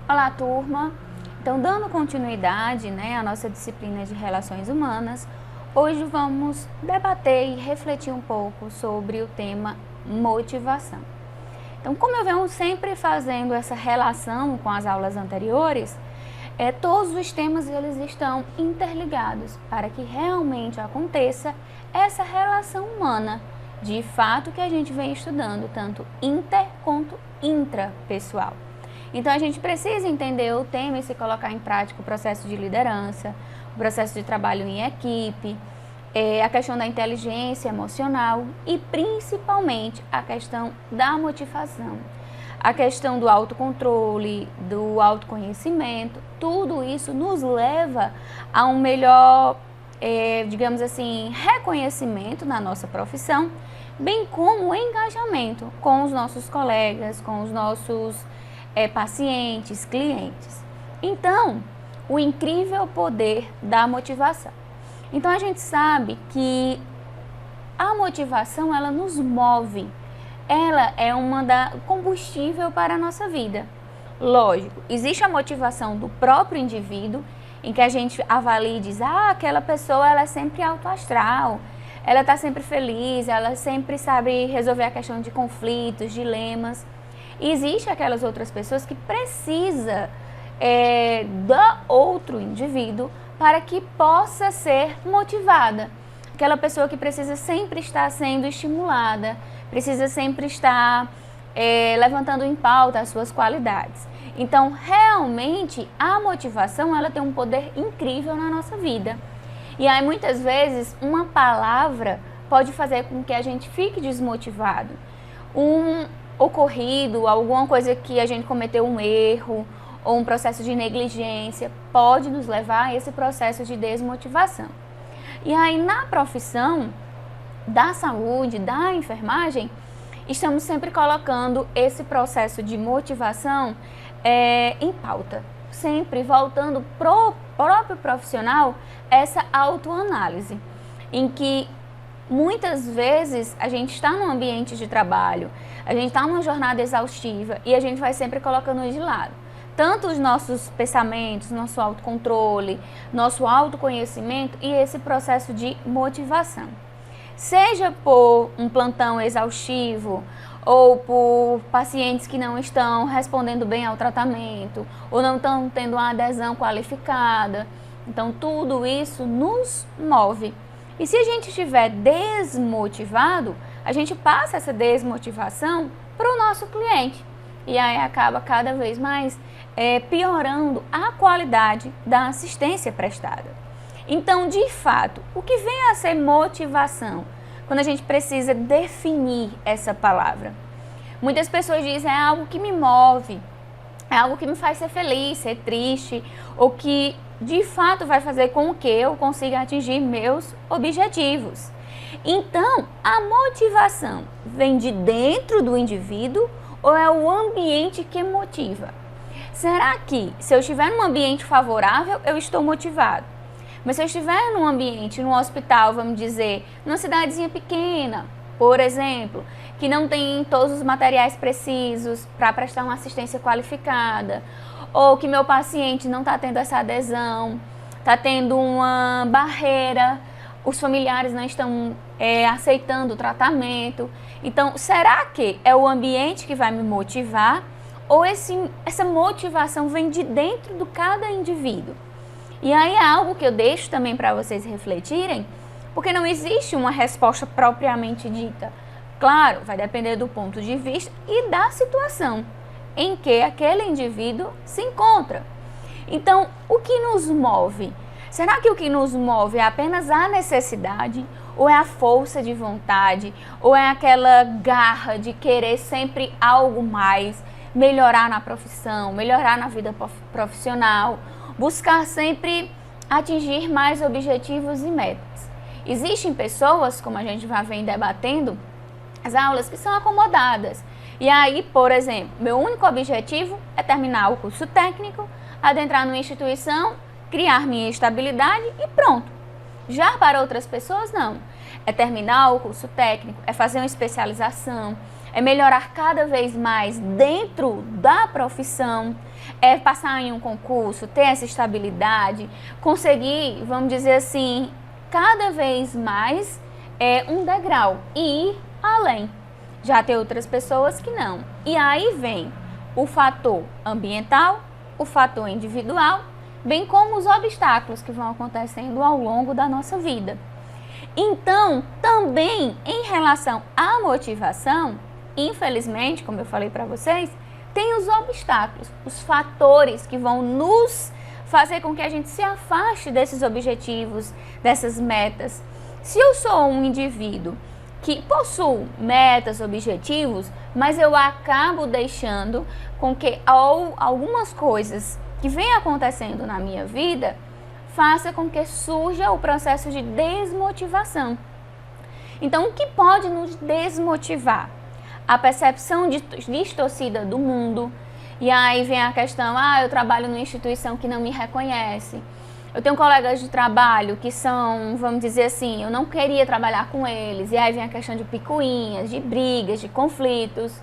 Olá, turma! Então, dando continuidade, à nossa disciplina de Relações Humanas, hoje vamos debater e refletir um pouco sobre o tema motivação. Então, como eu venho sempre fazendo essa relação com as aulas anteriores, todos os temas eles estão interligados para que realmente aconteça essa relação humana, de fato que a gente vem estudando, tanto inter quanto intrapessoal. Então, a gente precisa entender o tema e se colocar em prática o processo de liderança, o processo de trabalho em equipe, a questão da inteligência emocional e, principalmente, a questão da motivação, a questão do autocontrole, do autoconhecimento. Tudo isso nos leva a um melhor, digamos assim, reconhecimento na nossa profissão, bem como o engajamento com os nossos colegas, com os nossos pacientes, clientes. Então, o incrível poder da motivação. Então, a gente sabe que a motivação, ela nos move. Ela é combustível para a nossa vida. Lógico, existe a motivação do próprio indivíduo, em que a gente avalia e diz, aquela pessoa ela é sempre autoastral, ela está sempre feliz, ela sempre sabe resolver a questão de conflitos, dilemas. E existe aquelas outras pessoas que precisa do outro indivíduo para que possa ser motivada. Aquela pessoa que precisa sempre estar sendo estimulada, precisa sempre estar levantando em pauta as suas qualidades. Então, realmente, a motivação ela tem um poder incrível na nossa vida. E aí, muitas vezes, uma palavra pode fazer com que a gente fique desmotivado. Ocorrido, alguma coisa que a gente cometeu um erro ou um processo de negligência pode nos levar a esse processo de desmotivação. E aí na profissão da saúde, da enfermagem, estamos sempre colocando esse processo de motivação em pauta, sempre voltando pro próprio profissional essa autoanálise, em que muitas vezes a gente está num ambiente de trabalho, a gente está numa jornada exaustiva e a gente vai sempre colocando de lado. Tanto os nossos pensamentos, nosso autocontrole, nosso autoconhecimento e esse processo de motivação. Seja por um plantão exaustivo ou por pacientes que não estão respondendo bem ao tratamento ou não estão tendo uma adesão qualificada. Então, tudo isso nos move. E se a gente estiver desmotivado, a gente passa essa desmotivação para o nosso cliente. E aí acaba cada vez mais piorando a qualidade da assistência prestada. Então, de fato, o que vem a ser motivação? Quando a gente precisa definir essa palavra. Muitas pessoas dizem, é algo que me move, é algo que me faz ser feliz, ser triste, ou que de fato vai fazer com que eu consiga atingir meus objetivos. Então, a motivação vem de dentro do indivíduo ou é o ambiente que motiva? Será que se eu estiver num ambiente favorável, eu estou motivado? Mas se eu estiver num ambiente, num hospital, vamos dizer, numa cidadezinha pequena, por exemplo, que não tem todos os materiais precisos para prestar uma assistência qualificada, ou que meu paciente não está tendo essa adesão, está tendo uma barreira, os familiares não estão aceitando o tratamento. Então, será que é o ambiente que vai me motivar ou essa motivação vem de dentro de cada indivíduo? E aí é algo que eu deixo também para vocês refletirem, porque não existe uma resposta propriamente dita. Claro, vai depender do ponto de vista e da situação em que aquele indivíduo se encontra. Então, o que nos move? Será que o que nos move é apenas a necessidade? Ou é a força de vontade? Ou é aquela garra de querer sempre algo mais? Melhorar na profissão, melhorar na vida profissional? Buscar sempre atingir mais objetivos e metas. Existem pessoas, como a gente vai vem debatendo, as aulas que são acomodadas. E aí, por exemplo, meu único objetivo é terminar o curso técnico, adentrar numa instituição, criar minha estabilidade e pronto. Já para outras pessoas, não. É terminar o curso técnico, é fazer uma especialização, é melhorar cada vez mais dentro da profissão, é passar em um concurso, ter essa estabilidade, conseguir, vamos dizer assim, cada vez mais um degrau e ir além. Já tem outras pessoas que não. E aí vem o fator ambiental, o fator individual, bem como os obstáculos que vão acontecendo ao longo da nossa vida. Então, também em relação à motivação, infelizmente, como eu falei para vocês, tem os obstáculos, os fatores que vão nos fazer com que a gente se afaste desses objetivos, dessas metas. Se eu sou um indivíduo que possuo metas, objetivos, mas eu acabo deixando com que algumas coisas que vêm acontecendo na minha vida faça com que surja o processo de desmotivação. Então, o que pode nos desmotivar? A percepção distorcida do mundo. E aí vem a questão, eu trabalho numa instituição que não me reconhece. Eu tenho colegas de trabalho que são, vamos dizer assim, eu não queria trabalhar com eles. E aí vem a questão de picuinhas, de brigas, de conflitos.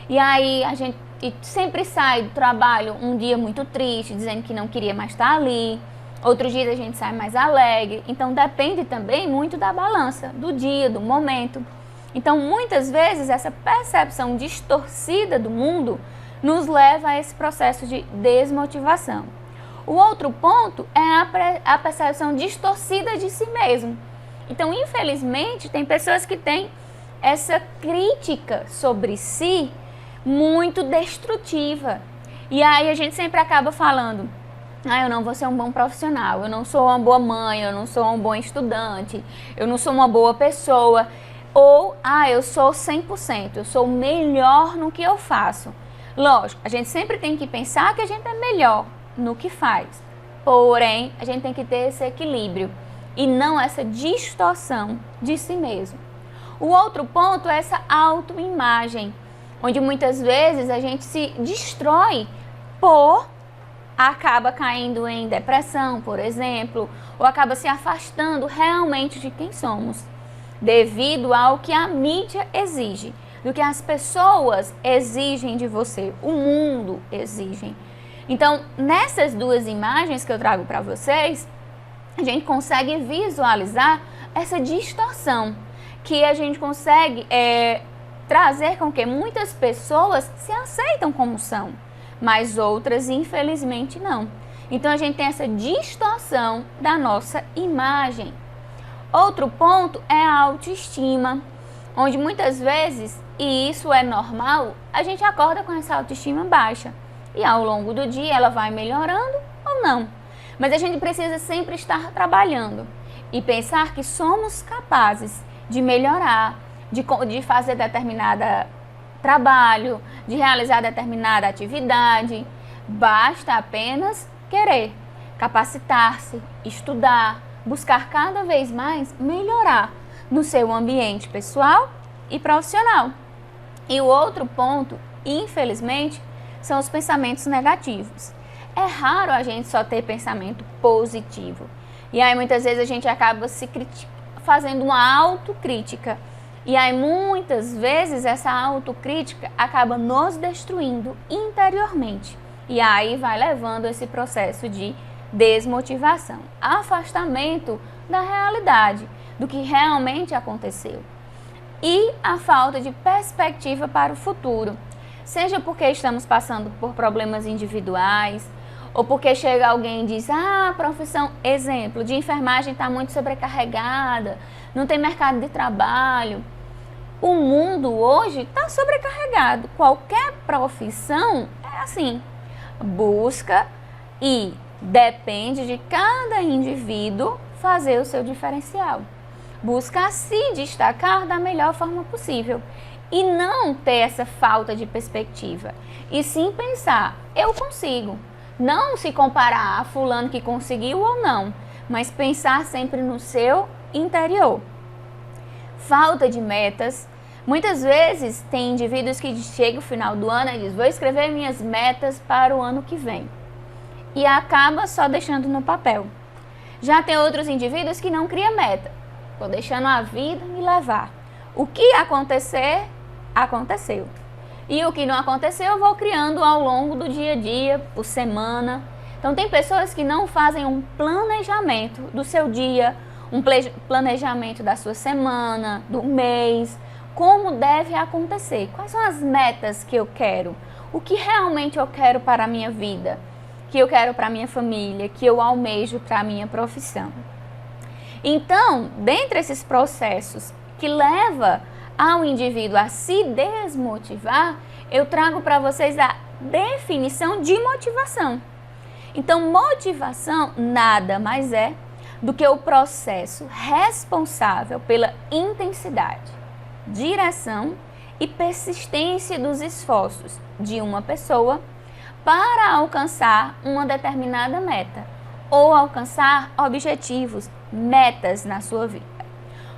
E aí a gente sempre sai do trabalho um dia muito triste, dizendo que não queria mais estar ali. Outros dias a gente sai mais alegre. Então depende também muito da balança, do dia, do momento. Então muitas vezes essa percepção distorcida do mundo nos leva a esse processo de desmotivação. O outro ponto é a percepção distorcida de si mesmo. Então, infelizmente, tem pessoas que têm essa crítica sobre si muito destrutiva. E aí a gente sempre acaba falando, eu não vou ser um bom profissional, eu não sou uma boa mãe, eu não sou um bom estudante, eu não sou uma boa pessoa. Ou, eu sou 100%, eu sou melhor no que eu faço. Lógico, a gente sempre tem que pensar que a gente é melhor no que faz. Porém, a gente tem que ter esse equilíbrio e não essa distorção de si mesmo. O outro ponto é essa autoimagem, onde muitas vezes a gente se destrói acaba caindo em depressão, por exemplo, ou acaba se afastando realmente de quem somos, devido ao que a mídia exige, do que as pessoas exigem de você, o mundo exige. Então, nessas duas imagens que eu trago para vocês, a gente consegue visualizar essa distorção, que a gente consegue trazer com que muitas pessoas se aceitam como são, mas outras, infelizmente, não. Então, a gente tem essa distorção da nossa imagem. Outro ponto é a autoestima, onde muitas vezes, e isso é normal, a gente acorda com essa autoestima baixa. E ao longo do dia ela vai melhorando ou não. Mas a gente precisa sempre estar trabalhando e pensar que somos capazes de melhorar, de fazer determinado trabalho, de realizar determinada atividade. Basta apenas querer, capacitar-se, estudar, buscar cada vez mais melhorar no seu ambiente pessoal e profissional. E o outro ponto, infelizmente, são os pensamentos negativos. É raro a gente só ter pensamento positivo. E aí muitas vezes a gente acaba fazendo uma autocrítica. E aí muitas vezes essa autocrítica acaba nos destruindo interiormente. E aí vai levando esse processo de desmotivação, afastamento da realidade, do que realmente aconteceu. E a falta de perspectiva para o futuro. Seja porque estamos passando por problemas individuais, ou porque chega alguém e diz, a profissão, exemplo, de enfermagem está muito sobrecarregada, não tem mercado de trabalho. O mundo hoje está sobrecarregado. Qualquer profissão é assim, busca e depende de cada indivíduo fazer o seu diferencial. Busca se destacar da melhor forma possível. E não ter essa falta de perspectiva. E sim pensar, eu consigo. Não se comparar a fulano que conseguiu ou não, mas pensar sempre no seu interior. Falta de metas. Muitas vezes tem indivíduos que chegam no final do ano e dizem, vou escrever minhas metas para o ano que vem. E acaba só deixando no papel. Já tem outros indivíduos que não criam meta. Estou deixando a vida me levar. O que acontecer, aconteceu. E o que não aconteceu eu vou criando ao longo do dia a dia, por semana. Então tem pessoas que não fazem um planejamento do seu dia, um planejamento da sua semana, do mês, como deve acontecer, quais são as metas que eu quero, o que realmente eu quero para a minha vida, que eu quero para a minha família, que eu almejo para a minha profissão. Então, dentre esses processos que leva ao indivíduo a se desmotivar, eu trago para vocês a definição de motivação. Então, motivação nada mais é do que o processo responsável pela intensidade, direção e persistência dos esforços de uma pessoa para alcançar uma determinada meta ou alcançar objetivos, metas na sua vida.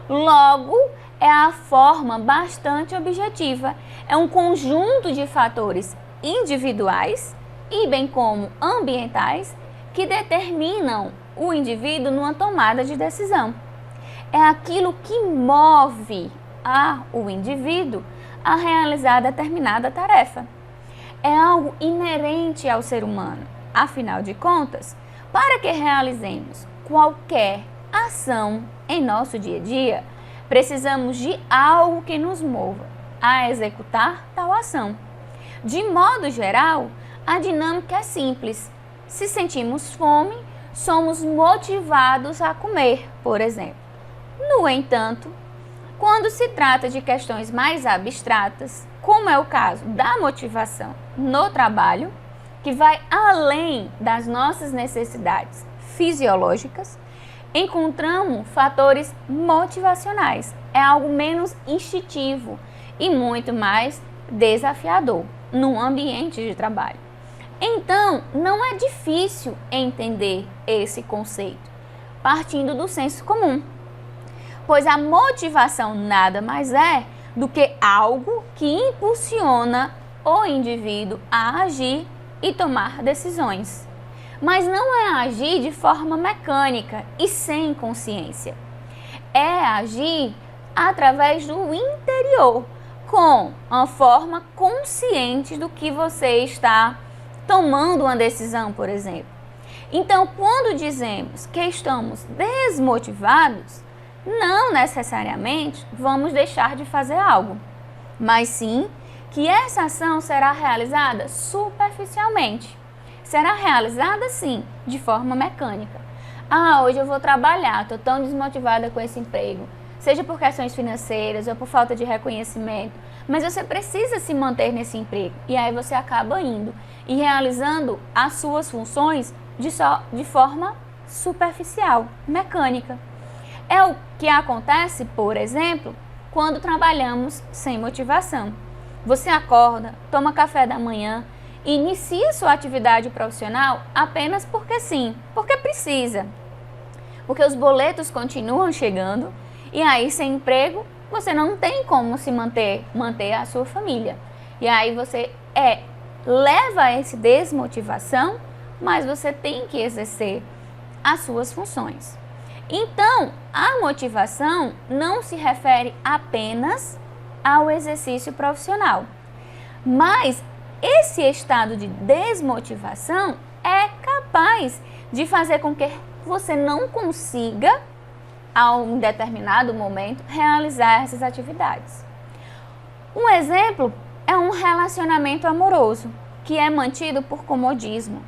Logo, é a forma bastante objetiva, é um conjunto de fatores individuais e bem como ambientais que determinam o indivíduo numa tomada de decisão. É aquilo que move o indivíduo a realizar determinada tarefa. É algo inerente ao ser humano. Afinal de contas, para que realizemos qualquer ação em nosso dia a dia, precisamos de algo que nos mova a executar tal ação. De modo geral, a dinâmica é simples. Se sentimos fome, somos motivados a comer, por exemplo. No entanto, quando se trata de questões mais abstratas, como é o caso da motivação no trabalho, que vai além das nossas necessidades fisiológicas, encontramos fatores motivacionais. É algo menos instintivo e muito mais desafiador no ambiente de trabalho. Então, não é difícil entender esse conceito, partindo do senso comum, pois a motivação nada mais é do que algo que impulsiona o indivíduo a agir e tomar decisões. Mas não é agir de forma mecânica e sem consciência. É agir através do interior, com uma forma consciente do que você está tomando uma decisão, por exemplo. Então, quando dizemos que estamos desmotivados, não necessariamente vamos deixar de fazer algo, mas sim que essa ação será realizada superficialmente. Será realizada, sim, de forma mecânica. Hoje eu vou trabalhar, estou tão desmotivada com esse emprego, seja por questões financeiras ou por falta de reconhecimento, mas você precisa se manter nesse emprego. E aí você acaba indo e realizando as suas funções de forma superficial, mecânica. É o que acontece, por exemplo, quando trabalhamos sem motivação. Você acorda, toma café da manhã, e inicia sua atividade profissional apenas porque sim, porque precisa. Porque os boletos continuam chegando e aí sem emprego você não tem como se manter a sua família. E aí você leva a essa desmotivação, mas você tem que exercer as suas funções. Então, a motivação não se refere apenas ao exercício profissional, mas esse estado de desmotivação é capaz de fazer com que você não consiga, a um determinado momento, realizar essas atividades. Um exemplo é um relacionamento amoroso, que é mantido por comodismo,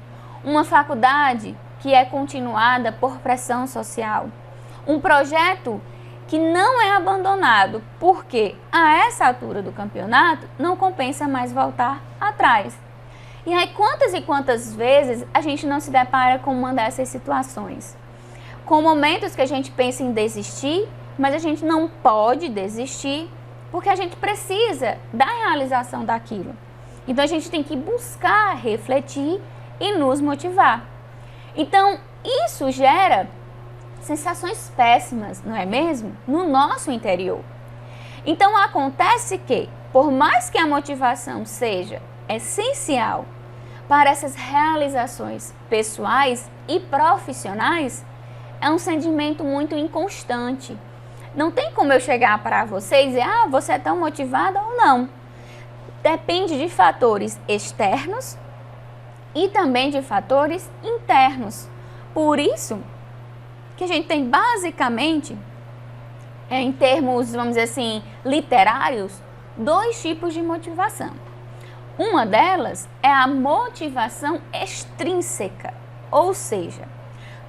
uma faculdade que é continuada por pressão social, um projeto que não é abandonado, porque a essa altura do campeonato não compensa mais voltar atrás. E aí quantas e quantas vezes a gente não se depara com uma dessas situações? Com momentos que a gente pensa em desistir, mas a gente não pode desistir, porque a gente precisa da realização daquilo. Então a gente tem que buscar, refletir e nos motivar. Então isso gera sensações péssimas, não é mesmo? No nosso interior. Então acontece que, por mais que a motivação seja essencial para essas realizações pessoais e profissionais, é um sentimento muito inconstante. Não tem como eu chegar para você e dizer, você é tão motivada ou não. depende de fatores externos e também de fatores internos. Por isso que a gente tem basicamente, em termos, vamos dizer assim, literários, dois tipos de motivação. Uma delas é a motivação extrínseca, ou seja,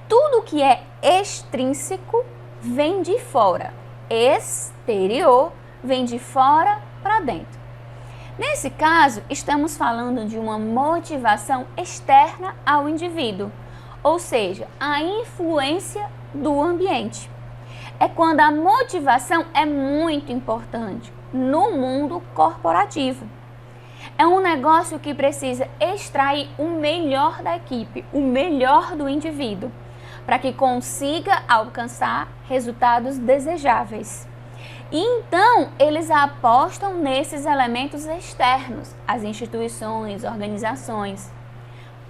tudo que é extrínseco vem de fora, exterior vem de fora para dentro. Nesse caso, estamos falando de uma motivação externa ao indivíduo, ou seja, a influência do ambiente. É quando a motivação é muito importante no mundo corporativo. É um negócio que precisa extrair o melhor da equipe, o melhor do indivíduo, para que consiga alcançar resultados desejáveis. E então, eles apostam nesses elementos externos, as instituições, organizações.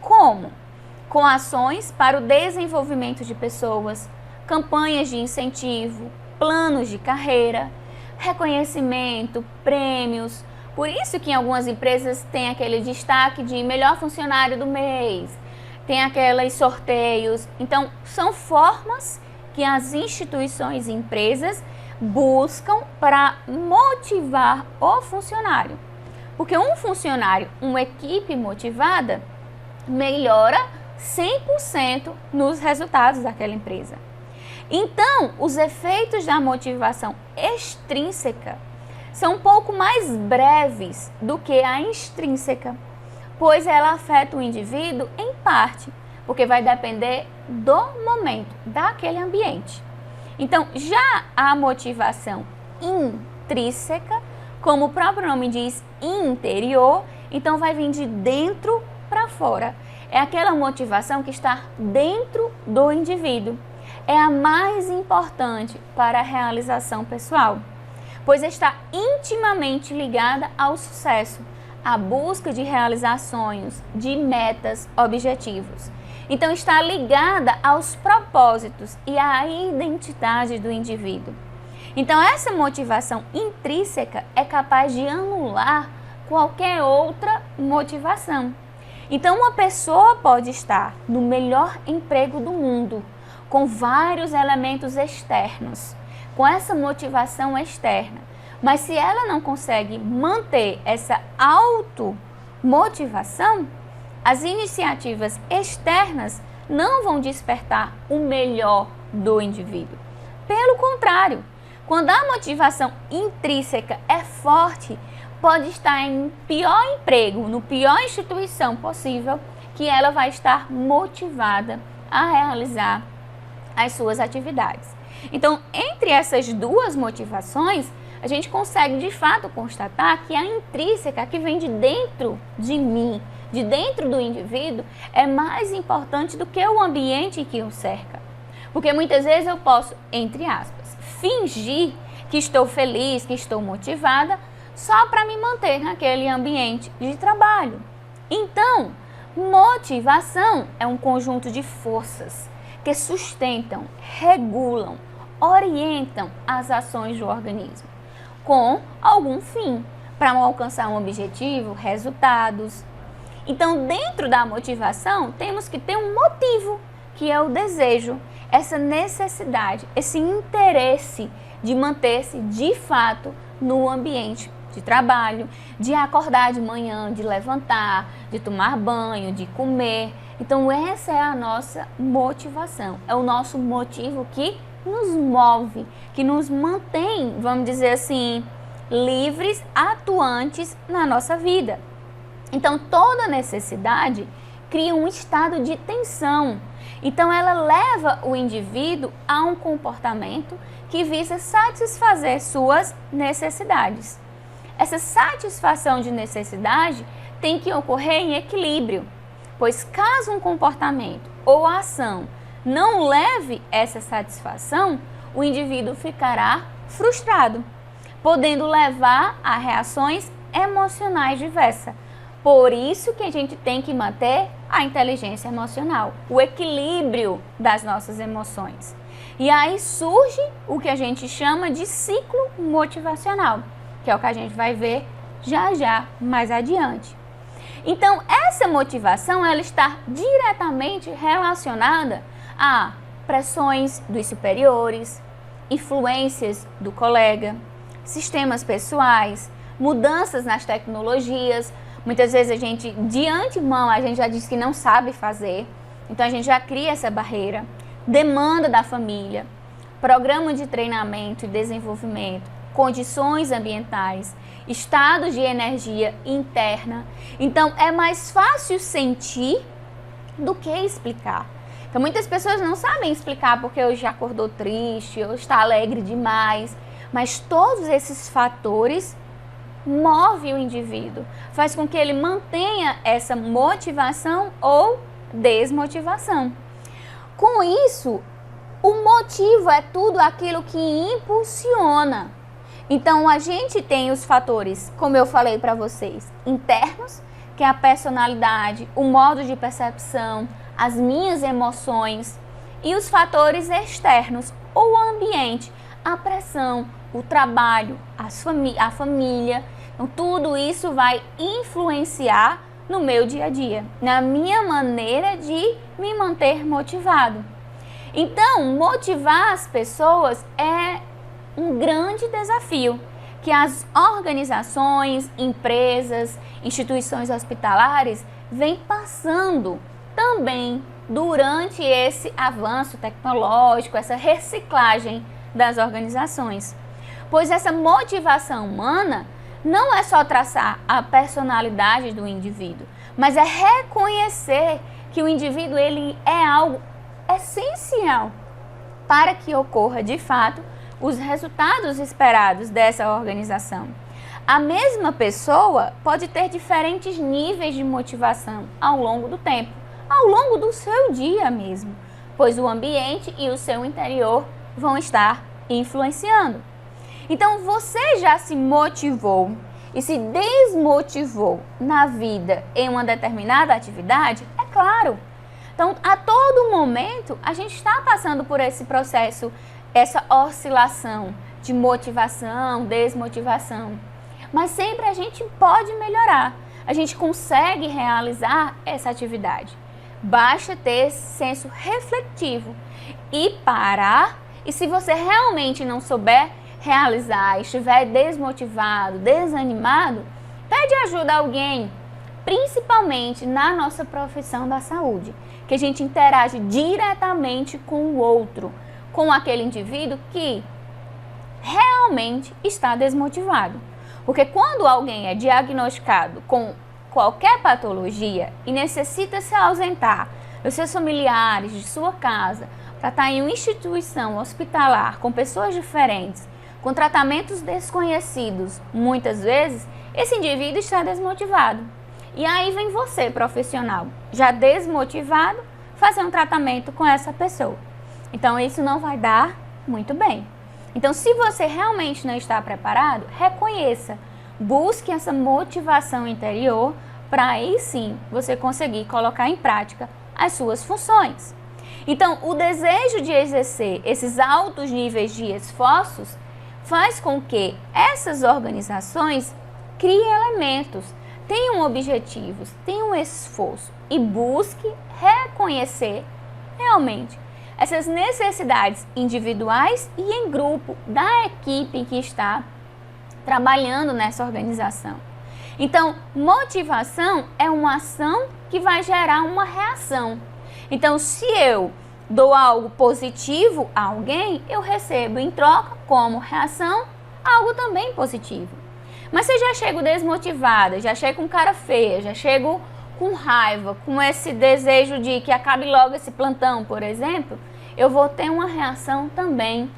Como? Com ações para o desenvolvimento de pessoas, campanhas de incentivo, planos de carreira, reconhecimento, prêmios. Por isso que em algumas empresas tem aquele destaque de melhor funcionário do mês, tem aqueles sorteios. Então, são formas que as instituições e empresas buscam para motivar o funcionário. Porque um funcionário, uma equipe motivada, melhora 100% nos resultados daquela empresa. Então, os efeitos da motivação extrínseca são um pouco mais breves do que a extrínseca, pois ela afeta o indivíduo em parte, porque vai depender do momento, daquele ambiente. Então, já a motivação intrínseca, como o próprio nome diz, interior, então vai vir de dentro para fora. É aquela motivação que está dentro do indivíduo. É a mais importante para a realização pessoal, pois está intimamente ligada ao sucesso, à busca de realizar sonhos, de metas, objetivos. Então está ligada aos propósitos e à identidade do indivíduo. Então essa motivação intrínseca é capaz de anular qualquer outra motivação. Então uma pessoa pode estar no melhor emprego do mundo, com vários elementos externos, com essa motivação externa, mas se ela não consegue manter essa automotivação, as iniciativas externas não vão despertar o melhor do indivíduo. Pelo contrário, quando a motivação intrínseca é forte, pode estar em pior emprego, no pior instituição possível, que ela vai estar motivada a realizar as suas atividades. Então, entre essas duas motivações, a gente consegue de fato constatar que a intrínseca, que vem de dentro de mim, de dentro do indivíduo, é mais importante do que o ambiente que o cerca. Porque muitas vezes eu posso, entre aspas, fingir que estou feliz, que estou motivada, só para me manter naquele ambiente de trabalho. Então, motivação é um conjunto de forças que sustentam, regulam, orientam as ações do organismo, com algum fim, para alcançar um objetivo, resultados. Então, dentro da motivação, temos que ter um motivo, que é o desejo, essa necessidade, esse interesse de manter-se de fato no ambiente de trabalho, de acordar de manhã, de levantar, de tomar banho, de comer. Então, essa é a nossa motivação, é o nosso motivo que nos move, que nos mantém, vamos dizer assim, livres, atuantes na nossa vida. Então, toda necessidade cria um estado de tensão. Então, ela leva o indivíduo a um comportamento que visa satisfazer suas necessidades. Essa satisfação de necessidade tem que ocorrer em equilíbrio, pois caso um comportamento ou ação não leve essa satisfação, o indivíduo ficará frustrado, podendo levar a reações emocionais diversas. Por isso que a gente tem que manter a inteligência emocional, o equilíbrio das nossas emoções. E aí surge o que a gente chama de ciclo motivacional, que é o que a gente vai ver já já mais adiante. Então, essa motivação ela está diretamente relacionada a pressões dos superiores, influências do colega, sistemas pessoais, mudanças nas tecnologias. Muitas vezes a gente, de antemão, a gente já diz que não sabe fazer, então a gente já cria essa barreira. Demanda da família, programa de treinamento e desenvolvimento, condições ambientais, estado de energia interna. Então, é mais fácil sentir do que explicar. Então, muitas pessoas não sabem explicar porque hoje acordou triste, ou está alegre demais, mas todos esses fatores movem o indivíduo, faz com que ele mantenha essa motivação ou desmotivação. Com isso, o motivo é tudo aquilo que impulsiona. Então, a gente tem os fatores, como eu falei para vocês, internos, que é a personalidade, o modo de percepção, as minhas emoções, e os fatores externos, ou o ambiente, a pressão, o trabalho, a família. Então, tudo isso vai influenciar no meu dia a dia, na minha maneira de me manter motivado. Então, motivar as pessoas é um grande desafio que as organizações, empresas, instituições hospitalares vêm passando também durante esse avanço tecnológico, essa reciclagem das organizações. Pois essa motivação humana não é só traçar a personalidade do indivíduo, mas é reconhecer que o indivíduo ele é algo essencial para que ocorra de fato os resultados esperados dessa organização. A mesma pessoa pode ter diferentes níveis de motivação ao longo do tempo, ao longo do seu dia mesmo, pois o ambiente e o seu interior vão estar influenciando. Então, você já se motivou e se desmotivou na vida em uma determinada atividade? É claro. Então, a todo momento, a gente está passando por esse processo, essa oscilação de motivação, desmotivação. Mas sempre a gente pode melhorar. A gente consegue realizar essa atividade. Basta ter esse senso refletivo e parar. E se você realmente não souber realizar, estiver desmotivado, desanimado, pede ajuda a alguém, principalmente na nossa profissão da saúde, que a gente interage diretamente com o outro, com aquele indivíduo que realmente está desmotivado. Porque quando alguém é diagnosticado com qualquer patologia e necessita se ausentar dos seus familiares, de sua casa, para estar em uma instituição hospitalar com pessoas diferentes, com tratamentos desconhecidos, muitas vezes, esse indivíduo está desmotivado. E aí vem você, profissional, já desmotivado, fazer um tratamento com essa pessoa. Então, isso não vai dar muito bem. Então, se você realmente não está preparado, reconheça, busque essa motivação interior para aí sim você conseguir colocar em prática as suas funções. Então, o desejo de exercer esses altos níveis de esforços faz com que essas organizações criem elementos, tenham objetivos, tenham esforço e busque reconhecer realmente essas necessidades individuais e em grupo da equipe que está trabalhando nessa organização. Então, motivação é uma ação que vai gerar uma reação. Então, se eu dou algo positivo a alguém, eu recebo em troca, como reação, algo também positivo. Mas se eu já chego desmotivada, já chego com cara feia, já chego com raiva, com esse desejo de que acabe logo esse plantão, por exemplo, eu vou ter uma reação também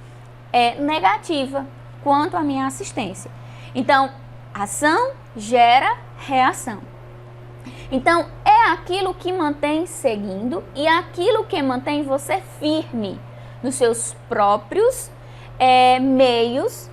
negativa quanto à minha assistência. Então, ação gera reação. Então, é aquilo que mantém seguindo e aquilo que mantém você firme nos seus próprios meios,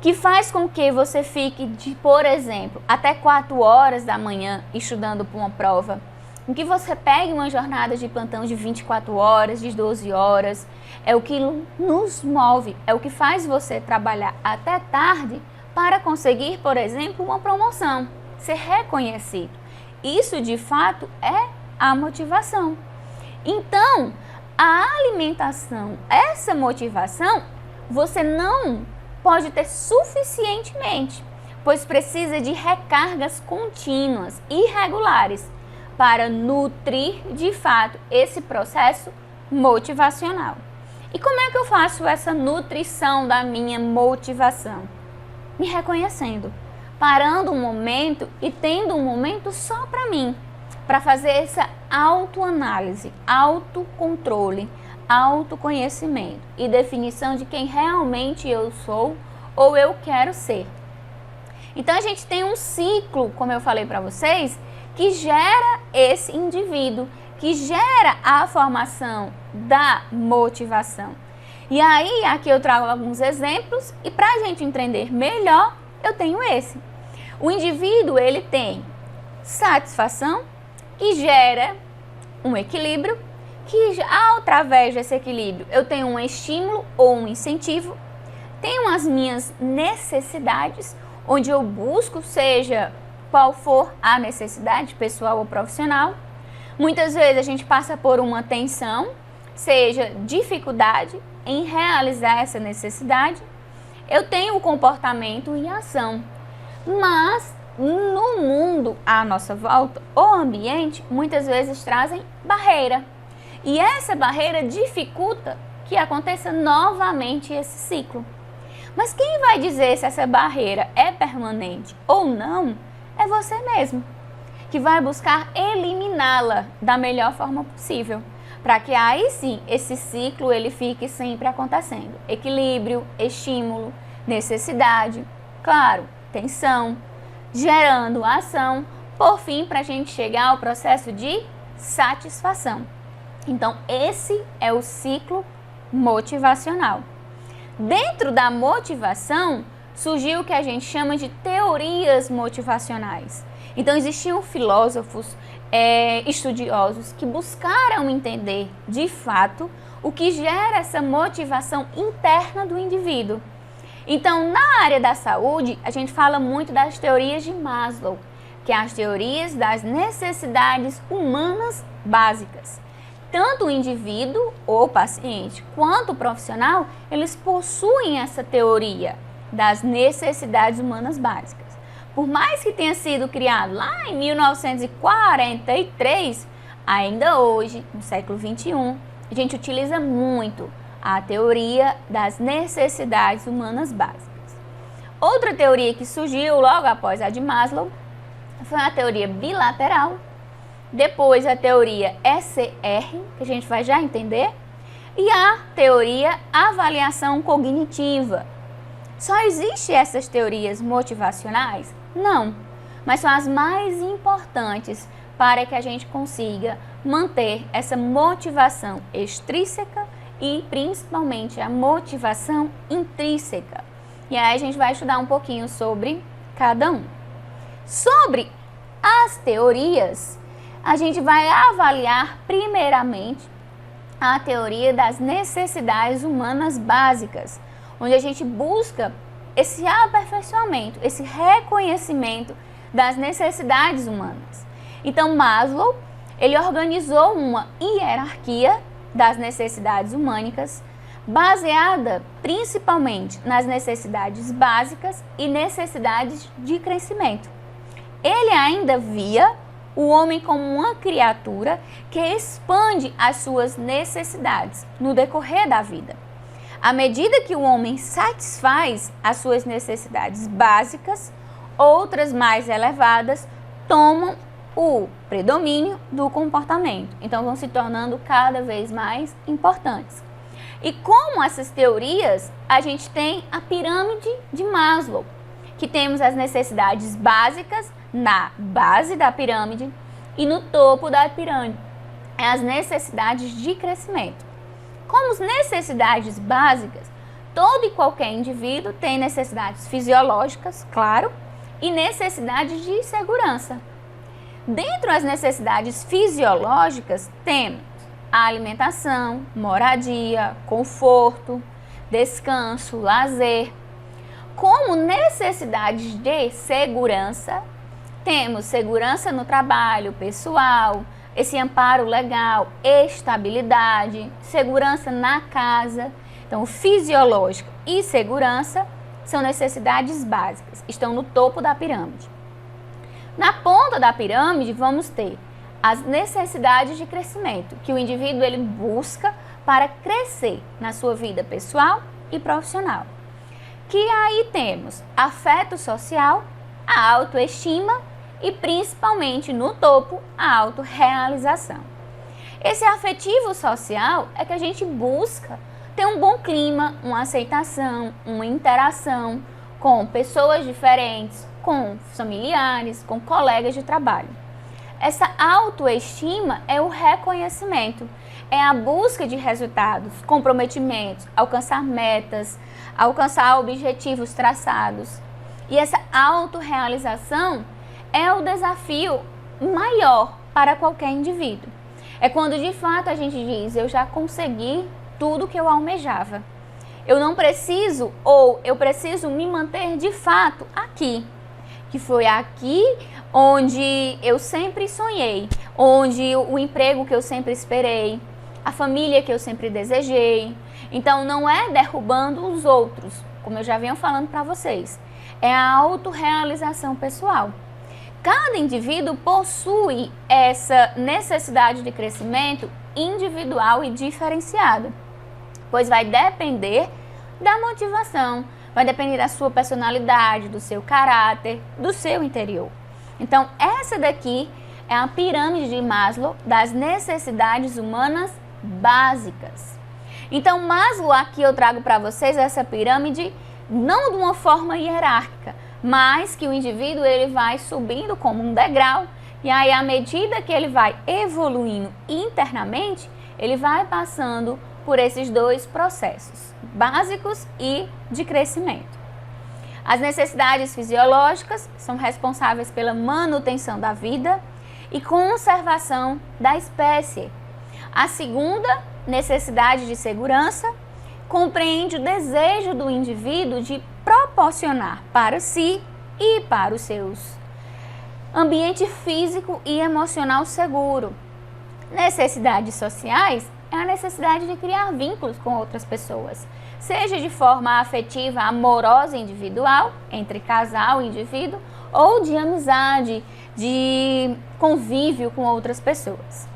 que faz com que você fique, por exemplo, até 4 horas da manhã estudando para uma prova, em que você pegue uma jornada de plantão de 24 horas, de 12 horas, é o que nos move, é o que faz você trabalhar até tarde para conseguir, por exemplo, uma promoção, ser reconhecido. Isso de fato é a motivação. Então, a alimentação, essa motivação, você não pode ter suficientemente, pois precisa de recargas contínuas e regulares para nutrir de fato esse processo motivacional. E como é que eu faço essa nutrição da minha motivação? Me reconhecendo, parando um momento e tendo um momento só para mim, para fazer essa autoanálise, autocontrole, autoconhecimento e definição de quem realmente eu sou ou eu quero ser. Então a gente tem um ciclo, como eu falei para vocês, que gera esse indivíduo, que gera a formação da motivação. E aí, aqui eu trago alguns exemplos e para a gente entender melhor, eu tenho esse. O indivíduo, ele tem satisfação, que gera um equilíbrio, que através desse equilíbrio eu tenho um estímulo ou um incentivo, tenho as minhas necessidades, onde eu busco, seja qual for a necessidade pessoal ou profissional. Muitas vezes a gente passa por uma tensão, seja dificuldade em realizar essa necessidade. Eu tenho o comportamento e ação, mas no mundo à nossa volta, o ambiente muitas vezes trazem barreira. E essa barreira dificulta que aconteça novamente esse ciclo. Mas quem vai dizer se essa barreira é permanente ou não é você mesmo, que vai buscar eliminá-la da melhor forma possível, para que aí sim esse ciclo ele fique sempre acontecendo. Equilíbrio, estímulo, necessidade, claro, tensão, gerando ação, por fim, para a gente chegar ao processo de satisfação. Então, esse é o ciclo motivacional. Dentro da motivação, surgiu o que a gente chama de teorias motivacionais. Então, existiam filósofos, estudiosos que buscaram entender, de fato, o que gera essa motivação interna do indivíduo. Então, na área da saúde, a gente fala muito das teorias de Maslow, que é as teorias das necessidades humanas básicas. Tanto o indivíduo, ou paciente, quanto o profissional, eles possuem essa teoria das necessidades humanas básicas. Por mais que tenha sido criado lá em 1943, ainda hoje, no século XXI, a gente utiliza muito a teoria das necessidades humanas básicas. Outra teoria que surgiu logo após a de Maslow foi a teoria bilateral, depois a teoria ECR, que a gente vai já entender, e a teoria avaliação cognitiva. Só existem essas teorias motivacionais? Não, mas são as mais importantes para que a gente consiga manter essa motivação extrínseca e principalmente a motivação intrínseca. E aí a gente vai estudar um pouquinho sobre cada um. Sobre as teorias, a gente vai avaliar primeiramente a teoria das necessidades humanas básicas, onde a gente busca esse aperfeiçoamento, esse reconhecimento das necessidades humanas. Então Maslow, ele organizou uma hierarquia das necessidades humânicas, baseada principalmente nas necessidades básicas e necessidades de crescimento. Ele ainda via o homem como uma criatura que expande as suas necessidades no decorrer da vida. À medida que o homem satisfaz as suas necessidades básicas, outras mais elevadas tomam o predomínio do comportamento. Então vão se tornando cada vez mais importantes. E como essas teorias, a gente tem a pirâmide de Maslow, que temos as necessidades básicas na base da pirâmide e no topo da pirâmide, as necessidades de crescimento. Como as necessidades básicas, todo e qualquer indivíduo tem necessidades fisiológicas, claro, e necessidades de segurança. Dentro das necessidades fisiológicas, temos a alimentação, moradia, conforto, descanso, lazer. como necessidades de segurança, temos segurança no trabalho pessoal, esse amparo legal, estabilidade, segurança na casa. Então, fisiológico e segurança são necessidades básicas, estão no topo da pirâmide. Na ponta da pirâmide, vamos ter as necessidades de crescimento, que o indivíduo ele busca para crescer na sua vida pessoal e profissional. Que aí temos afeto social, a autoestima e principalmente no topo, a autorrealização. Esse afetivo social é que a gente busca ter um bom clima, uma aceitação, uma interação com pessoas diferentes, com familiares, com colegas de trabalho. Essa autoestima é o reconhecimento, é a busca de resultados, comprometimentos, alcançar metas, alcançar objetivos traçados. E essa autorrealização é o desafio maior para qualquer indivíduo. É quando de fato a gente diz, eu já consegui tudo que eu almejava. Eu não preciso, ou eu preciso me manter de fato aqui. Que foi aqui onde eu sempre sonhei, onde o emprego que eu sempre esperei, a família que eu sempre desejei. Então não é derrubando os outros, como eu já venho falando para vocês, é a autorrealização pessoal. Cada indivíduo possui essa necessidade de crescimento individual e diferenciada, pois vai depender da motivação, vai depender da sua personalidade, do seu caráter, do seu interior. Então, essa daqui é a pirâmide de Maslow das necessidades humanas básicas. Então, Maslow, aqui eu trago para vocês essa pirâmide não de uma forma hierárquica, mas que o indivíduo ele vai subindo como um degrau e aí, à medida que ele vai evoluindo internamente, ele vai passando por esses dois processos, básicos e de crescimento. As necessidades fisiológicas são responsáveis pela manutenção da vida e conservação da espécie. A segunda, necessidade de segurança, compreende o desejo do indivíduo de proporcionar para si e para os seus ambiente físico e emocional seguro. Necessidades sociais é a necessidade de criar vínculos com outras pessoas, seja de forma afetiva, amorosa individual, entre casal e indivíduo, ou de amizade, de convívio com outras pessoas.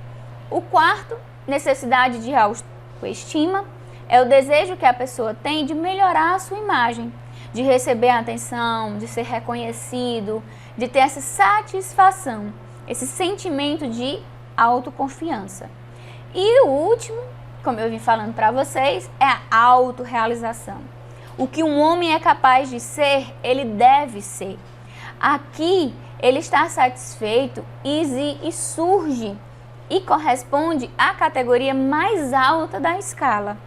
O quarto, necessidade de autoestima, é o desejo que a pessoa tem de melhorar a sua imagem, de receber atenção, de ser reconhecido, de ter essa satisfação, esse sentimento de autoconfiança. E o último, como eu vim falando para vocês, é a autorrealização. O que um homem é capaz de ser, ele deve ser. Aqui, ele está satisfeito e surge e corresponde à categoria mais alta da escala.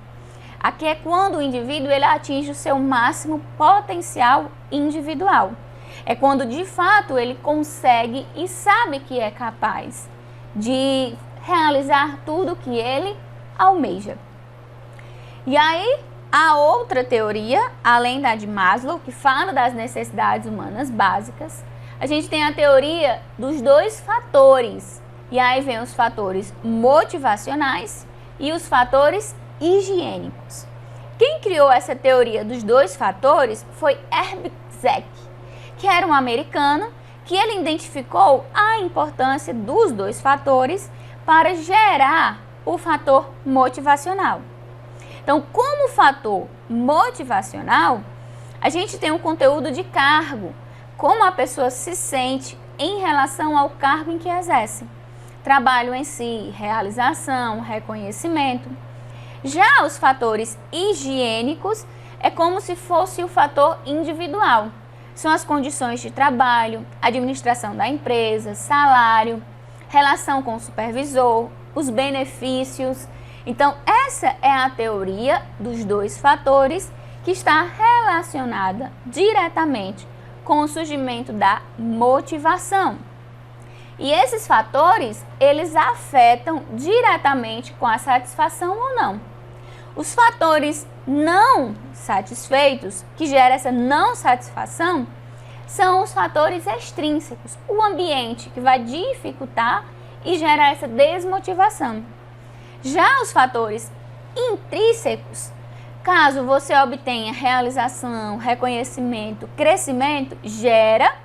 Aqui é quando o indivíduo ele atinge o seu máximo potencial individual. É quando de fato ele consegue e sabe que é capaz de realizar tudo que ele almeja. E aí, a outra teoria, além da de Maslow, que fala das necessidades humanas básicas, a gente tem a teoria dos dois fatores. E aí vem os fatores motivacionais e os fatores higiênicos. Quem criou essa teoria dos dois fatores foi Herbert Zeck, que era um americano que ele identificou a importância dos dois fatores para gerar o fator motivacional. Então, como fator motivacional, a gente tem um conteúdo de cargo, como a pessoa se sente em relação ao cargo em que exerce, trabalho em si, realização, reconhecimento. Já os fatores higiênicos é como se fosse o fator individual. São as condições de trabalho, administração da empresa, salário, relação com o supervisor, os benefícios. Então, essa é a teoria dos dois fatores que está relacionada diretamente com o surgimento da motivação. E esses fatores, eles afetam diretamente com a satisfação ou não. Os fatores não satisfeitos, que geram essa não satisfação, são os fatores extrínsecos, o ambiente que vai dificultar e gerar essa desmotivação. Já os fatores intrínsecos, caso você obtenha realização, reconhecimento, crescimento, gera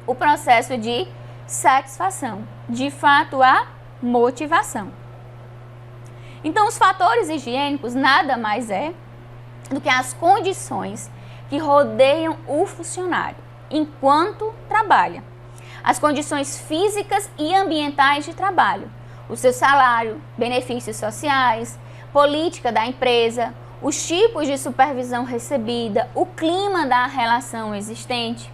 o processo de satisfação, de fato a motivação. Então, os fatores higiênicos nada mais é do que as condições que rodeiam o funcionário enquanto trabalha. As condições físicas e ambientais de trabalho, o seu salário, benefícios sociais, política da empresa, os tipos de supervisão recebida, o clima da relação existente.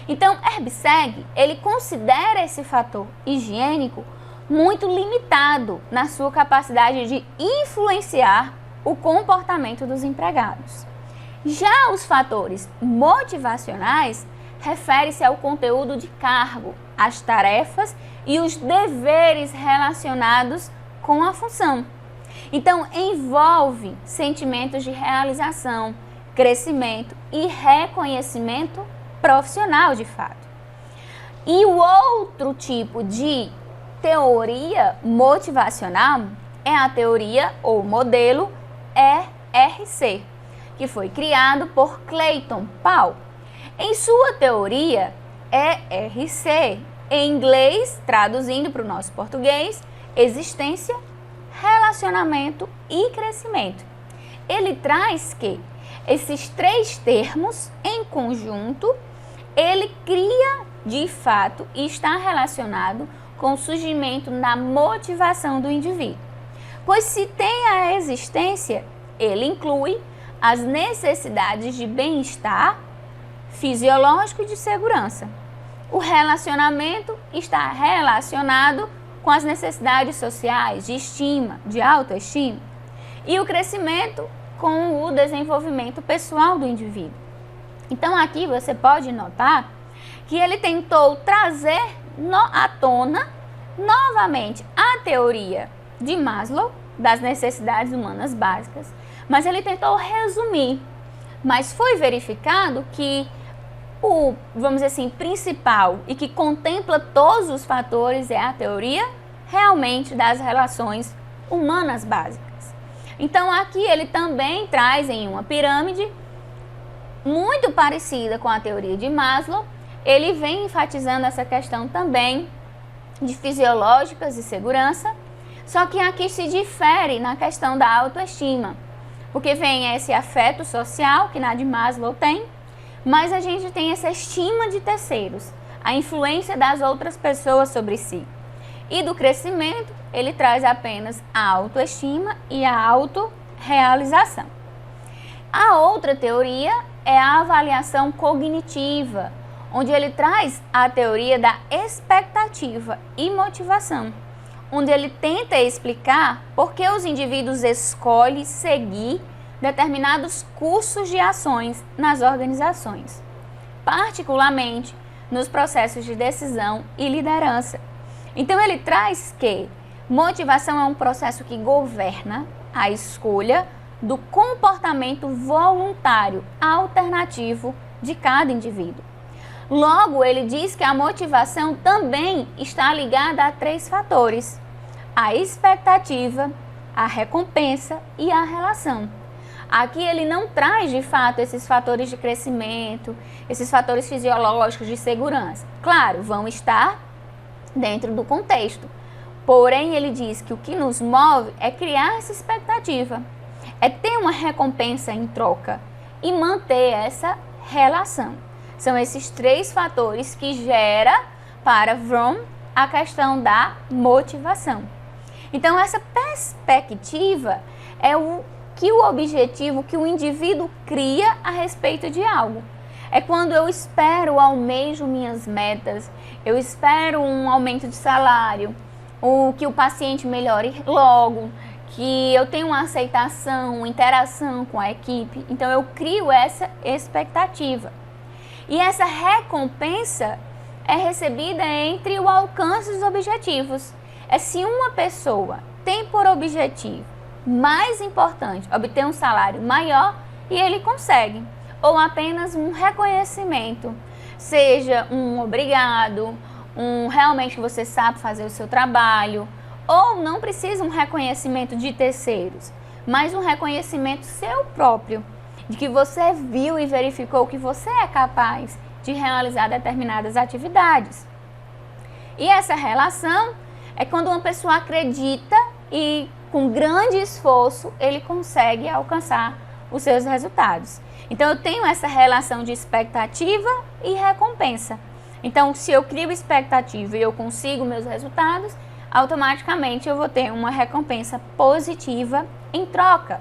Então, Herbseg, ele considera esse fator higiênico muito limitado na sua capacidade de influenciar o comportamento dos empregados. Já os fatores motivacionais refere-se ao conteúdo de cargo, às tarefas e os deveres relacionados com a função. Então, envolve sentimentos de realização, crescimento e reconhecimento profissional de fato. E o outro tipo de teoria motivacional é a teoria ou modelo ERC, que foi criado por Clayton Powell. Em sua teoria, ERC, em inglês, traduzindo para o nosso português, existência, relacionamento e crescimento. Ele traz que esses três termos, em conjunto, ele cria, de fato, e está relacionado com o surgimento da motivação do indivíduo. Pois se tem a existência, ele inclui as necessidades de bem-estar fisiológico e de segurança. O relacionamento está relacionado com as necessidades sociais, de estima, de autoestima. E o crescimento com o desenvolvimento pessoal do indivíduo. Então aqui você pode notar que ele tentou trazer à tona novamente a teoria de Maslow, das necessidades humanas básicas, mas ele tentou resumir. Mas foi verificado que o, vamos dizer assim, principal e que contempla todos os fatores é a teoria realmente das relações humanas básicas. Então aqui ele também traz em uma pirâmide muito parecida com a teoria de Maslow, ele vem enfatizando essa questão também de fisiológicas e segurança, só que aqui se difere na questão da autoestima, porque vem esse afeto social que na de Maslow tem, mas a gente tem essa estima de terceiros, a influência das outras pessoas sobre si. E do crescimento, ele traz apenas a autoestima e a autorrealização. A outra teoria é a avaliação cognitiva, onde ele traz a teoria da expectativa e motivação, onde ele tenta explicar por que os indivíduos escolhem seguir determinados cursos de ações nas organizações, particularmente nos processos de decisão e liderança. Então ele traz que motivação é um processo que governa a escolha do comportamento voluntário alternativo de cada indivíduo. Logo, ele diz que a motivação também está ligada a três fatores: a expectativa, a recompensa e a relação. Aqui ele não traz de fato esses fatores de crescimento, esses fatores fisiológicos de segurança. Claro, vão estar dentro do contexto. Porém, ele diz que o que nos move é criar essa expectativa, é ter uma recompensa em troca e manter essa relação. São esses três fatores que gera para Vroom a questão da motivação. Então, essa perspectiva é o objetivo que o indivíduo cria a respeito de algo. É quando eu espero, almejo minhas metas, eu espero um aumento de salário, ou que o paciente melhore logo, que eu tenho uma aceitação, uma interação com a equipe. Então, eu crio essa expectativa. E essa recompensa é recebida entre o alcance dos objetivos. É se uma pessoa tem por objetivo mais importante, obter um salário maior e ele consegue. Ou apenas um reconhecimento, seja um obrigado, realmente que você sabe fazer o seu trabalho, ou não precisa um reconhecimento de terceiros, mas um reconhecimento seu próprio, de que você viu e verificou que você é capaz de realizar determinadas atividades. E essa relação é quando uma pessoa acredita e com grande esforço ele consegue alcançar os seus resultados. Então eu tenho essa relação de expectativa e recompensa. Então se eu crio expectativa e eu consigo meus resultados, automaticamente eu vou ter uma recompensa positiva em troca.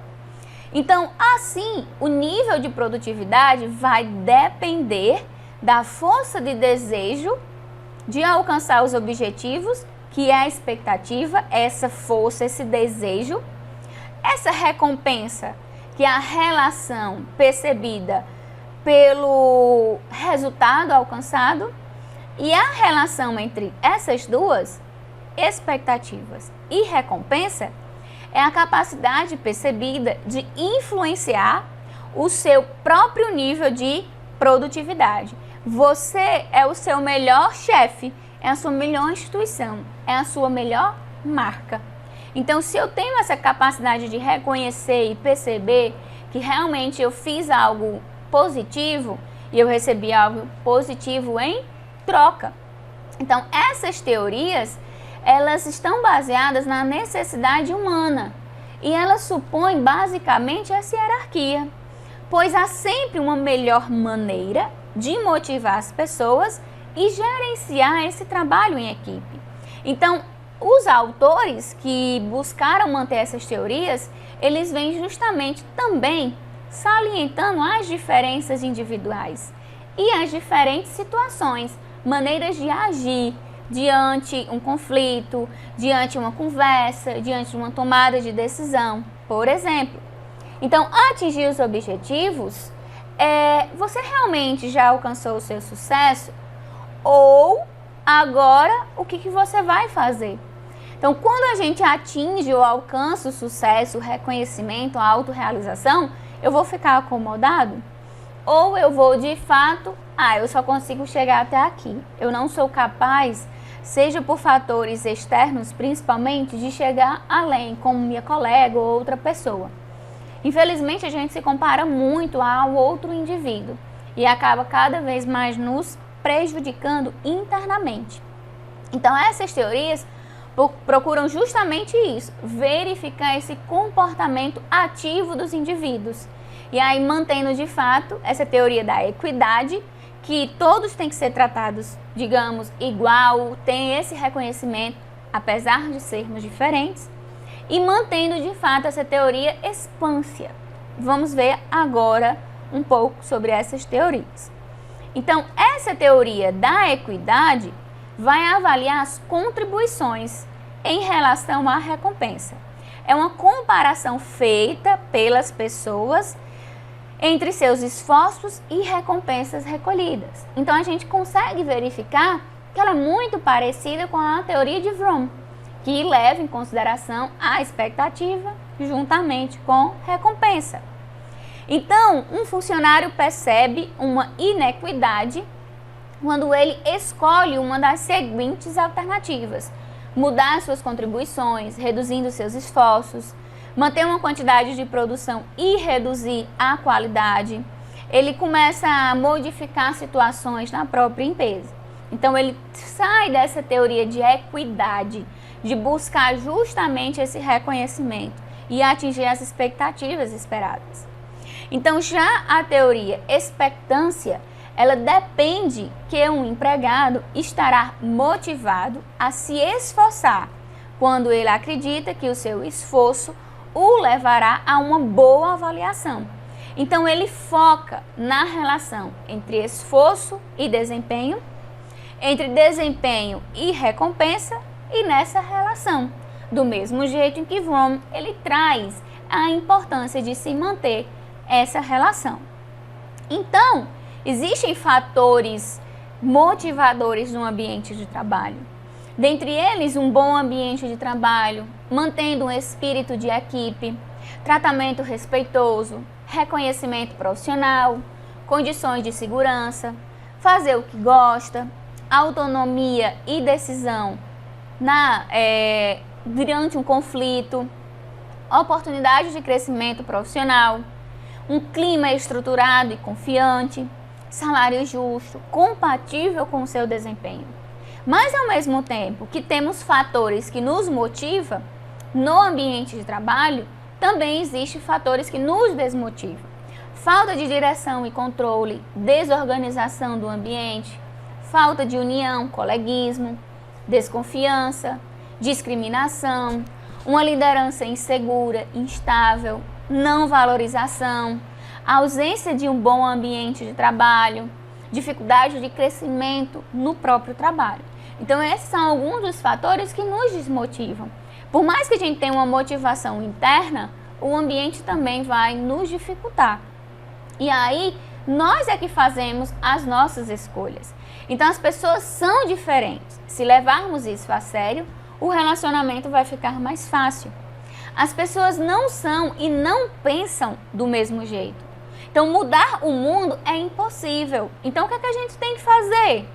Então assim, o nível de produtividade vai depender da força de desejo de alcançar os objetivos, que é a expectativa, essa força, esse desejo, essa recompensa, que é a relação percebida pelo resultado alcançado, e a relação entre essas duas, expectativas e recompensa, é a capacidade percebida de influenciar o seu próprio nível de produtividade. Você é o seu melhor chefe, é a sua melhor instituição, é a sua melhor marca. Então, se eu tenho essa capacidade de reconhecer e perceber que realmente eu fiz algo positivo e eu recebi algo positivo em troca. Então, essas teorias, elas estão baseadas na necessidade humana e elas supõem basicamente essa hierarquia, pois há sempre uma melhor maneira de motivar as pessoas e gerenciar esse trabalho em equipe. Então, os autores que buscaram manter essas teorias, eles vêm justamente também salientando as diferenças individuais e as diferentes situações, maneiras de agir diante um conflito, diante uma conversa, diante de uma tomada de decisão, por exemplo. Então, atingir os objetivos, você realmente já alcançou o seu sucesso? Ou agora, o que você vai fazer? Então, quando a gente atinge ou alcança o sucesso, o reconhecimento, a autorrealização, eu vou ficar acomodado? Ou eu vou de fato, eu só consigo chegar até aqui. Eu não sou capaz, seja por fatores externos principalmente, de chegar além, como minha colega ou outra pessoa. Infelizmente, a gente se compara muito ao outro indivíduo e acaba cada vez mais nos prejudicando internamente. Então, essas teorias procuram justamente isso, verificar esse comportamento ativo dos indivíduos. E aí, mantendo de fato essa teoria da equidade, que todos têm que ser tratados, digamos, igual, tem esse reconhecimento, apesar de sermos diferentes, e mantendo de fato essa teoria expansiva. Vamos ver agora um pouco sobre essas teorias. Então, essa teoria da equidade vai avaliar as contribuições em relação à recompensa. É uma comparação feita pelas pessoas entre seus esforços e recompensas recolhidas. Então, a gente consegue verificar que ela é muito parecida com a teoria de Vroom, que leva em consideração a expectativa juntamente com recompensa. Então, um funcionário percebe uma inequidade quando ele escolhe uma das seguintes alternativas: mudar suas contribuições, reduzindo seus esforços, manter uma quantidade de produção e reduzir a qualidade. Ele começa a modificar situações na própria empresa. Então, ele sai dessa teoria de equidade, de buscar justamente esse reconhecimento e atingir as expectativas esperadas. Então, já a teoria expectância, ela depende que um empregado estará motivado a se esforçar quando ele acredita que o seu esforço o levará a uma boa avaliação. Então, ele foca na relação entre esforço e desempenho, entre desempenho e recompensa e nessa relação. Do mesmo jeito em que Vroom, ele traz a importância de se manter essa relação. Então, existem fatores motivadores no ambiente de trabalho. Dentre eles, um bom ambiente de trabalho, mantendo um espírito de equipe, tratamento respeitoso, reconhecimento profissional, condições de segurança, fazer o que gosta, autonomia e decisão durante um conflito, oportunidade de crescimento profissional, um clima estruturado e confiante, salário justo, compatível com o seu desempenho. Mas, ao mesmo tempo que temos fatores que nos motivam, no ambiente de trabalho, também existem fatores que nos desmotivam. Falta de direção e controle, desorganização do ambiente, falta de união, coleguismo, desconfiança, discriminação, uma liderança insegura, instável, não valorização, ausência de um bom ambiente de trabalho, dificuldade de crescimento no próprio trabalho. Então, esses são alguns dos fatores que nos desmotivam. Por mais que a gente tenha uma motivação interna, o ambiente também vai nos dificultar. E aí, nós é que fazemos as nossas escolhas. Então, as pessoas são diferentes. Se levarmos isso a sério, o relacionamento vai ficar mais fácil. As pessoas não são e não pensam do mesmo jeito. Então, mudar o mundo é impossível. Então, o que é que a gente tem que fazer?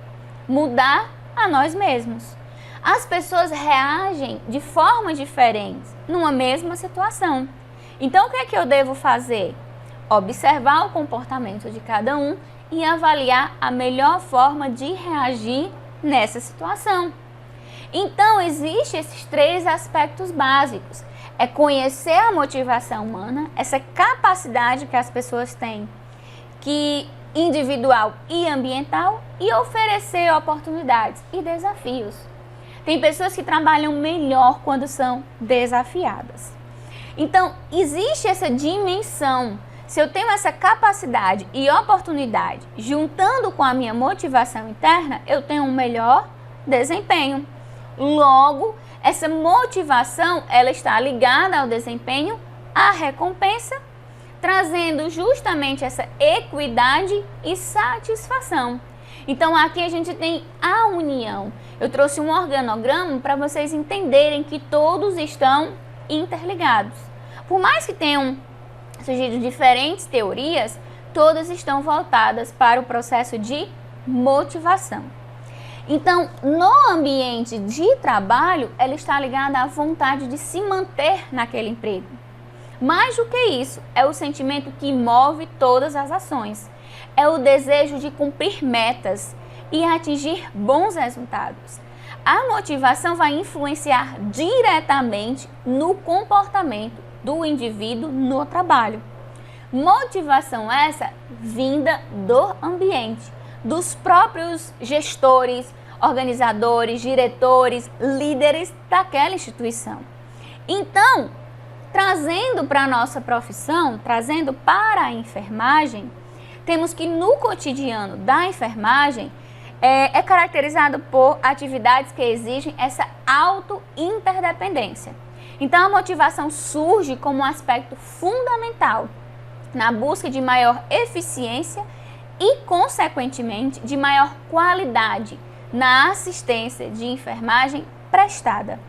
Mudar a nós mesmos. As pessoas reagem de formas diferentes numa mesma situação. Então, o que é que eu devo fazer? Observar o comportamento de cada um e avaliar a melhor forma de reagir nessa situação. Então, existem esses 3 aspectos básicos. É conhecer a motivação humana, essa capacidade que as pessoas têm, que individual e ambiental, e oferecer oportunidades e desafios. Tem pessoas que trabalham melhor quando são desafiadas. Então, existe essa dimensão. Se eu tenho essa capacidade e oportunidade, juntando com a minha motivação interna, eu tenho um melhor desempenho. Logo, essa motivação, ela está ligada ao desempenho, à recompensa, trazendo justamente essa equidade e satisfação. Então, aqui a gente tem a união. Eu trouxe um organograma para vocês entenderem que todos estão interligados. Por mais que tenham surgido diferentes teorias, todas estão voltadas para o processo de motivação. Então, no ambiente de trabalho, ela está ligada à vontade de se manter naquele emprego. Mais do que isso, é o sentimento que move todas as ações. É o desejo de cumprir metas e atingir bons resultados. A motivação vai influenciar diretamente no comportamento do indivíduo no trabalho. Motivação essa vinda do ambiente, dos próprios gestores, organizadores, diretores, líderes daquela instituição. Então, trazendo para a nossa profissão, trazendo para a enfermagem, temos que no cotidiano da enfermagem é caracterizado por atividades que exigem essa auto-interdependência. Então, a motivação surge como um aspecto fundamental na busca de maior eficiência e, consequentemente, de maior qualidade na assistência de enfermagem prestada.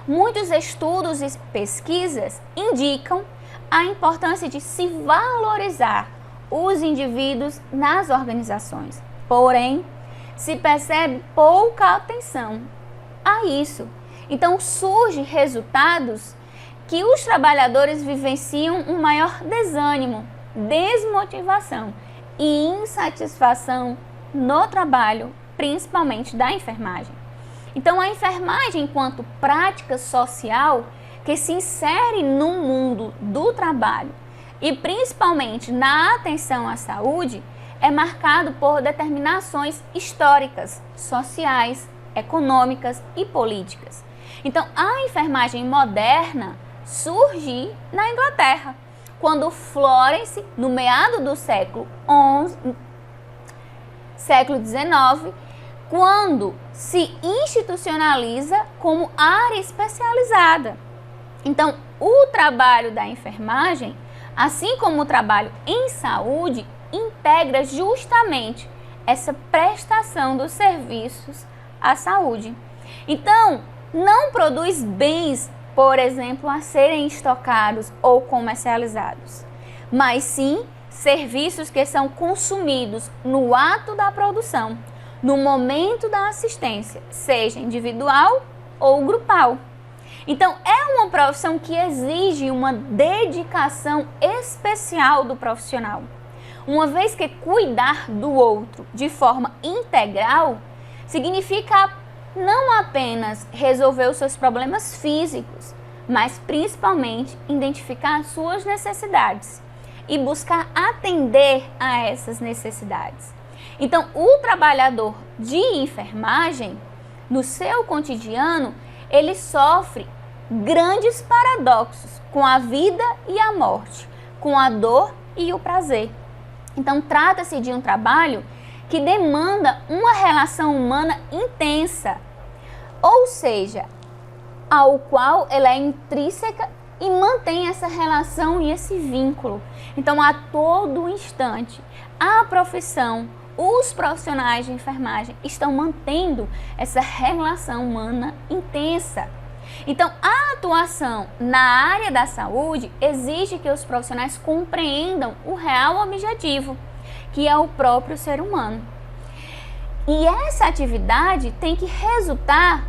Muitos estudos e pesquisas indicam a importância de se valorizar os indivíduos nas organizações. Porém, se percebe pouca atenção a isso. Então, surgem resultados que os trabalhadores vivenciam um maior desânimo, desmotivação e insatisfação no trabalho, principalmente da enfermagem. Então, a enfermagem, enquanto prática social que se insere no mundo do trabalho e principalmente na atenção à saúde, é marcado por determinações históricas, sociais, econômicas e políticas. Então, a enfermagem moderna surge na Inglaterra, quando Florence, no meado do século XIX, quando se institucionaliza como área especializada. Então, o trabalho da enfermagem, assim como o trabalho em saúde, integra justamente essa prestação dos serviços à saúde. Então, não produz bens por exemplo, a serem estocados ou comercializados, mas sim serviços que são consumidos no ato da produção, no momento da assistência, seja individual ou grupal. Então, é uma profissão que exige uma dedicação especial do profissional, uma vez que cuidar do outro de forma integral significa não apenas resolver os seus problemas físicos, mas principalmente identificar as suas necessidades e buscar atender a essas necessidades. Então, o trabalhador de enfermagem, no seu cotidiano, ele sofre grandes paradoxos com a vida e a morte, com a dor e o prazer. Então, trata-se de um trabalho que demanda uma relação humana intensa, ou seja, ao qual ela é intrínseca e mantém essa relação e esse vínculo. Então, a todo instante, a profissão, os profissionais de enfermagem estão mantendo essa relação humana intensa. Então, a atuação na área da saúde exige que os profissionais compreendam o real objetivo, que é o próprio ser humano. E essa atividade tem que resultar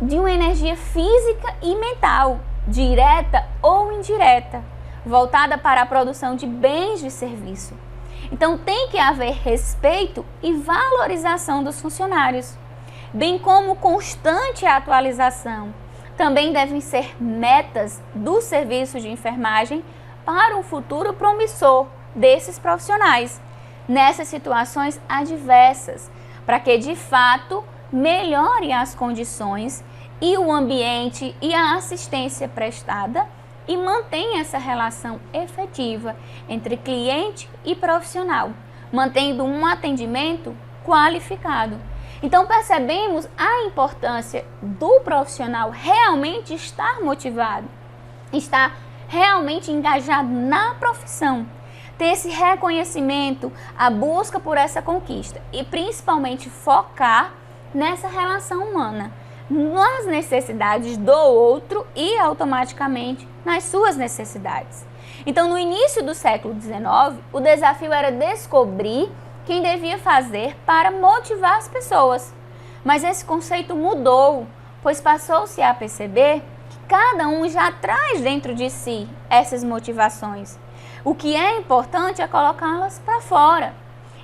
de uma energia física e mental, direta ou indireta, voltada para a produção de bens de serviço. Então, tem que haver respeito e valorização dos funcionários, bem como constante atualização. Também devem ser metas do serviço de enfermagem para um futuro promissor desses profissionais, nessas situações adversas, para que de fato melhore as condições e o ambiente e a assistência prestada e mantenha essa relação efetiva entre cliente e profissional, mantendo um atendimento qualificado. Então, percebemos a importância do profissional realmente estar motivado, estar realmente engajado na profissão, ter esse reconhecimento, a busca por essa conquista e principalmente focar nessa relação humana, nas necessidades do outro e automaticamente nas suas necessidades. Então, no início do século XIX, o desafio era descobrir quem devia fazer para motivar as pessoas. Mas esse conceito mudou, pois passou-se a perceber que cada um já traz dentro de si essas motivações. O que é importante é colocá-las para fora.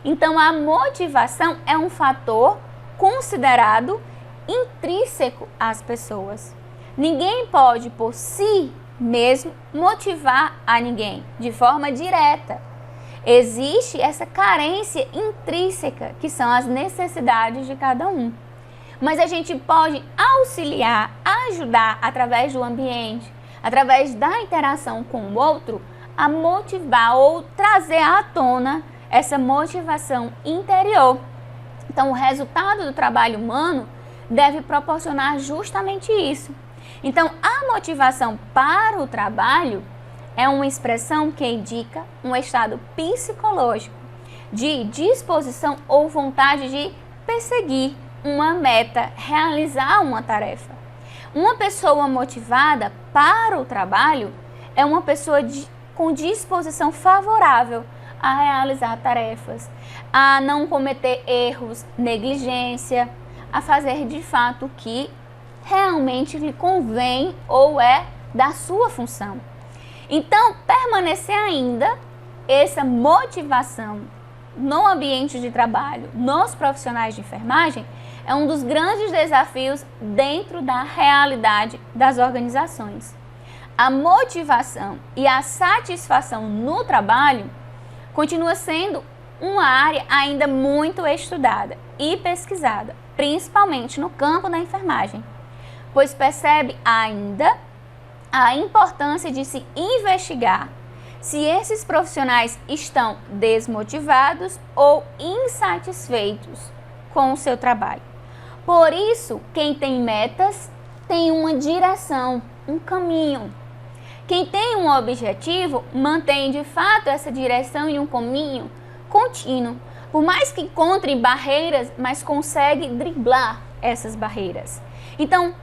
Então, a motivação é um fator considerado intrínseco às pessoas. Ninguém pode, por si mesmo, motivar a ninguém de forma direta. Existe essa carência intrínseca, que são as necessidades de cada um. Mas a gente pode auxiliar, ajudar através do ambiente, através da interação com o outro, a motivar ou trazer à tona essa motivação interior. Então, o resultado do trabalho humano deve proporcionar justamente isso. Então, a motivação para o trabalho é uma expressão que indica um estado psicológico de disposição ou vontade de perseguir uma meta, realizar uma tarefa. Uma pessoa motivada para o trabalho é uma pessoa com disposição favorável a realizar tarefas, a não cometer erros, negligência, a fazer de fato o que realmente lhe convém ou é da sua função. Então, permanecer ainda essa motivação no ambiente de trabalho, nos profissionais de enfermagem, é um dos grandes desafios dentro da realidade das organizações. A motivação e a satisfação no trabalho continua sendo uma área ainda muito estudada e pesquisada, principalmente no campo da enfermagem, pois percebe ainda a importância de se investigar se esses profissionais estão desmotivados ou insatisfeitos com o seu trabalho. Por isso, quem tem metas tem uma direção, um caminho. Quem tem um objetivo mantém de fato essa direção e um caminho contínuo. Por mais que encontre barreiras, mas consegue driblar essas barreiras. Então,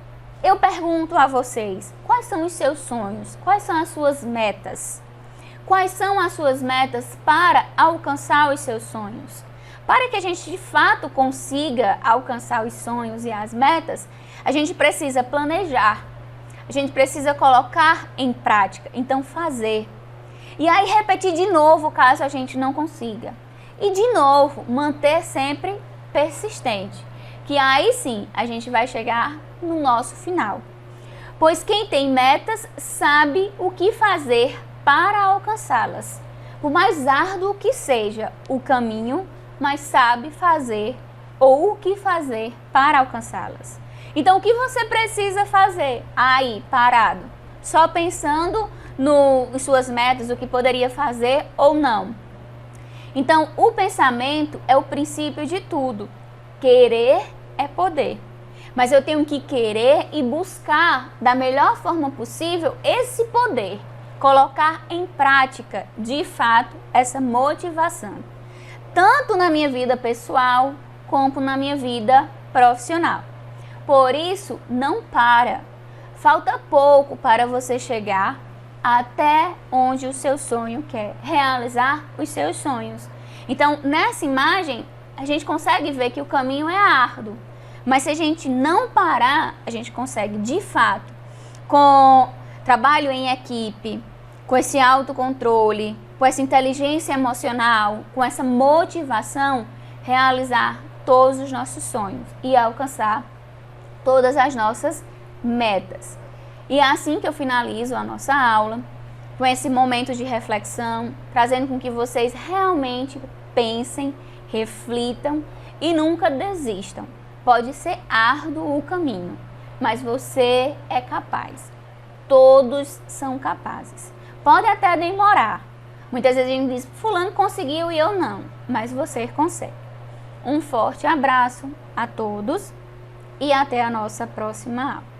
eu pergunto a vocês, quais quais são os seus sonhos? Quais são as suas metas? Quais são as suas metas para alcançar os seus sonhos? Para que a gente de fato consiga alcançar os sonhos e as metas, a gente precisa planejar, a gente precisa colocar em prática, então fazer. E aí repetir de novo caso a gente não consiga. E de novo, manter sempre persistente, que aí sim a gente vai chegar no nosso final. Pois quem tem metas sabe o que fazer para alcançá-las. Por mais árduo que seja o caminho, mas sabe fazer ou o que fazer para alcançá-las. Então, o que você precisa fazer aí, parado? Só pensando em suas metas, o que poderia fazer ou não? Então, o pensamento é o princípio de tudo. Querer é poder. Mas eu tenho que querer e buscar da melhor forma possível esse poder. Colocar em prática, de fato, essa motivação. Tanto na minha vida pessoal, como na minha vida profissional. Por isso, não para. Falta pouco para você chegar até onde o seu sonho quer, realizar os seus sonhos. Então, nessa imagem, a gente consegue ver que o caminho é árduo. Mas se a gente não parar, a gente consegue, de fato, com trabalho em equipe, com esse autocontrole, com essa inteligência emocional, com essa motivação, realizar todos os nossos sonhos e alcançar todas as nossas metas. E é assim que eu finalizo a nossa aula, com esse momento de reflexão, trazendo com que vocês realmente pensem, reflitam e nunca desistam. Pode ser árduo o caminho, mas você é capaz. Todos são capazes. Pode até demorar. Muitas vezes a gente diz, fulano conseguiu e eu não, mas você consegue. Um forte abraço a todos e até a nossa próxima aula.